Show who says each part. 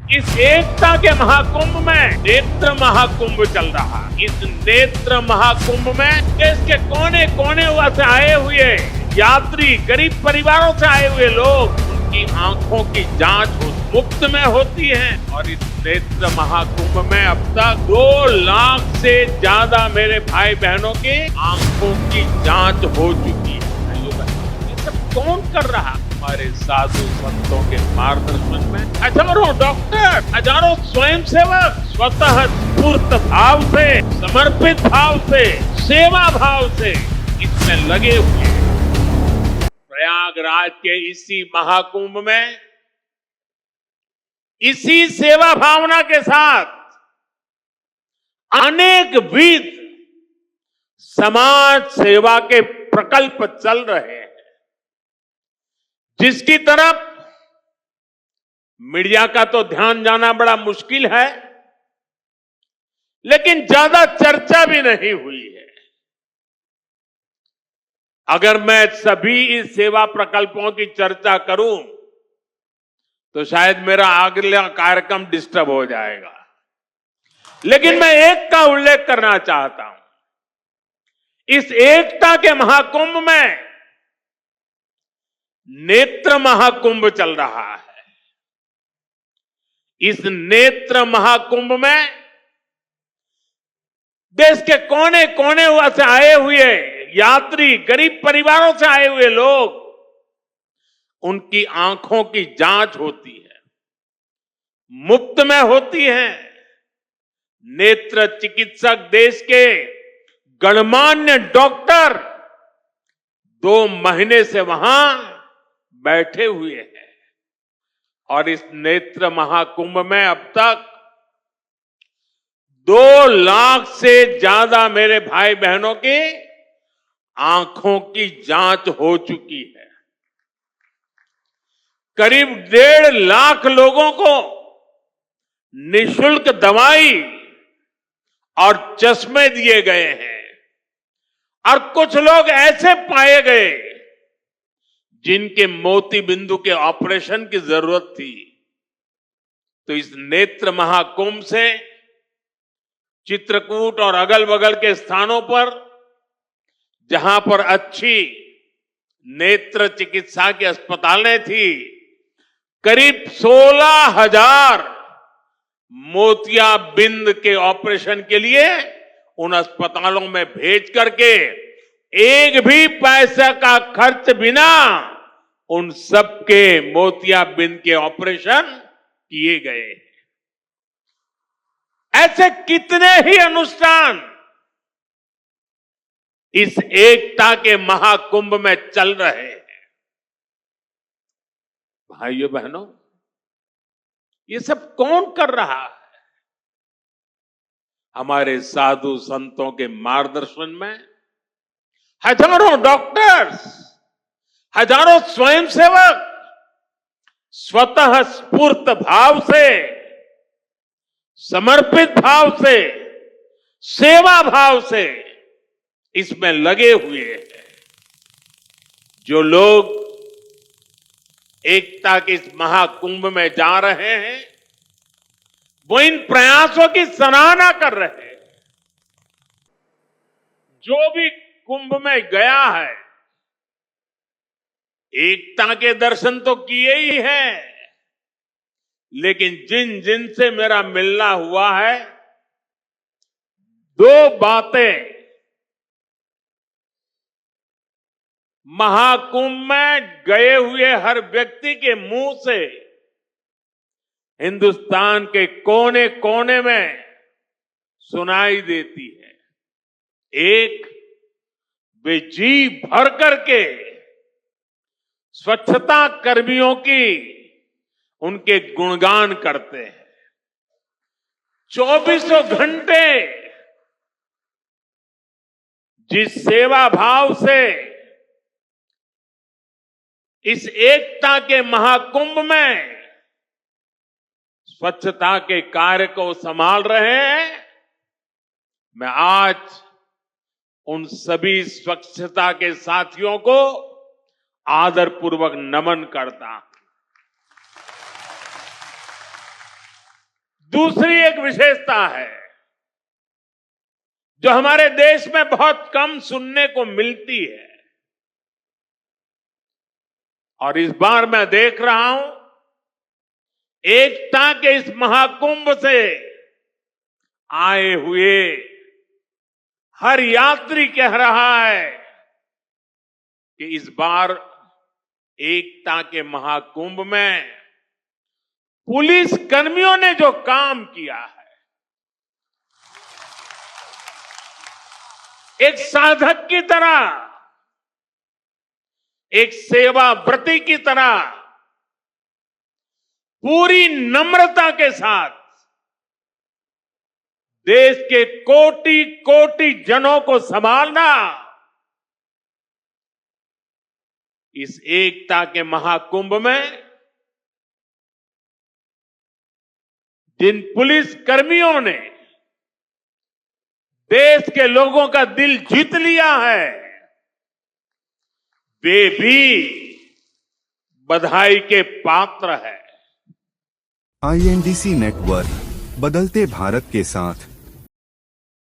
Speaker 1: इस एकता के महाकुंभ में नेत्र महाकुंभ चल रहा है। इस नेत्र महाकुंभ में देश के कोने कोने से आए हुए यात्री, गरीब परिवारों से आए हुए लोग, उनकी आंखों की जांच मुफ्त में होती है। और इस नेत्र महाकुंभ में अब तक 2 लाख से ज्यादा मेरे भाई बहनों की आंखों की जांच हो चुकी है। ये सब कौन कर रहा है? हमारे साधु संतों के मार्गदर्शन में हजारों डॉक्टर, हजारों स्वयंसेवक स्वतः स्फूर्त भाव से, समर्पित भाव से, सेवा भाव से इसमें लगे हुए हैं। प्रयागराज के इसी महाकुंभ में इसी सेवा भावना के साथ अनेक विध समाज सेवा के प्रकल्प चल रहे हैं, जिसकी तरफ मीडिया का तो ध्यान जाना बड़ा मुश्किल है, लेकिन ज्यादा चर्चा भी नहीं हुई है। अगर मैं सभी इस सेवा प्रकल्पों की चर्चा करूं तो शायद मेरा अगला कार्यक्रम डिस्टर्ब हो जाएगा, लेकिन मैं एक का उल्लेख करना चाहता हूं। इस एकता के महाकुंभ में नेत्र महाकुंभ चल रहा है। इस नेत्र महाकुंभ में देश के कोने कोने से आए हुए यात्री, गरीब परिवारों से आए हुए लोग, उनकी आंखों की जांच होती है, मुफ्त में होती है। नेत्र चिकित्सक, देश के गणमान्य डॉक्टर 2 महीने से वहां बैठे हुए हैं। और इस नेत्र महाकुंभ में अब तक 2 लाख से ज्यादा मेरे भाई बहनों की आंखों की जांच हो चुकी है। करीब 1.5 लाख लोगों को निःशुल्क दवाई और चश्मे दिए गए हैं। और कुछ लोग ऐसे पाए गए जिनके मोती बिंदु के ऑपरेशन की जरूरत थी। तो इस नेत्र महाकुंभ से चित्रकूट और अगल बगल के स्थानों पर, जहां पर अच्छी नेत्र चिकित्सा की अस्पतालें थी, करीब 16,000 मोतियाबिंद के ऑपरेशन के लिए उन अस्पतालों में भेज करके एक भी पैसे का खर्च बिना उन सबके मोतियाबिंद के ऑपरेशन किए गए। ऐसे कितने ही अनुष्ठान इस एकता के महाकुंभ में चल रहे हैं। भाइयों बहनों, ये सब कौन कर रहा है? हमारे साधु संतों के मार्गदर्शन में हजारों डॉक्टर्स, हजारों स्वयंसेवक स्वतः स्फूर्त भाव से, समर्पित भाव से, सेवा भाव से इसमें लगे हुए हैं। जो लोग एकता के इस महाकुंभ में जा रहे हैं, वो इन प्रयासों की सराहना कर रहे हैं। जो भी कुंभ में गया है, एकता के दर्शन तो किए ही हैं, लेकिन जिन जिन से मेरा मिलना हुआ है, 2 बातें महाकुंभ में गए हुए हर व्यक्ति के मुंह से हिंदुस्तान के कोने कोने में सुनाई देती है। एक, वे जी भर करके स्वच्छता कर्मियों की उनके गुणगान करते हैं। 24 घंटे जिस सेवा भाव से इस एकता के महाकुंभ में स्वच्छता के कार्य को संभाल रहे हैं, मैं आज उन सभी स्वच्छता के साथियों को आदरपूर्वक नमन करता हूं। दूसरी एक विशेषता है जो हमारे देश में बहुत कम सुनने को मिलती है, और इस बार मैं देख रहा हूं एकता के इस महाकुंभ से आए हुए हर यात्री कह रहा है कि इस बार एकता के महाकुंभ में पुलिस कर्मियों ने जो काम किया है, एक साधक की तरह, एक सेवा व्रती की तरह पूरी नम्रता के साथ देश के कोटि कोटि जनों को संभालना, इस एकता के महाकुंभ में जिन पुलिस कर्मियों ने देश के लोगों का दिल जीत लिया है, वे भी बधाई के पात्र है।
Speaker 2: INDC नेटवर्क, बदलते भारत के साथ।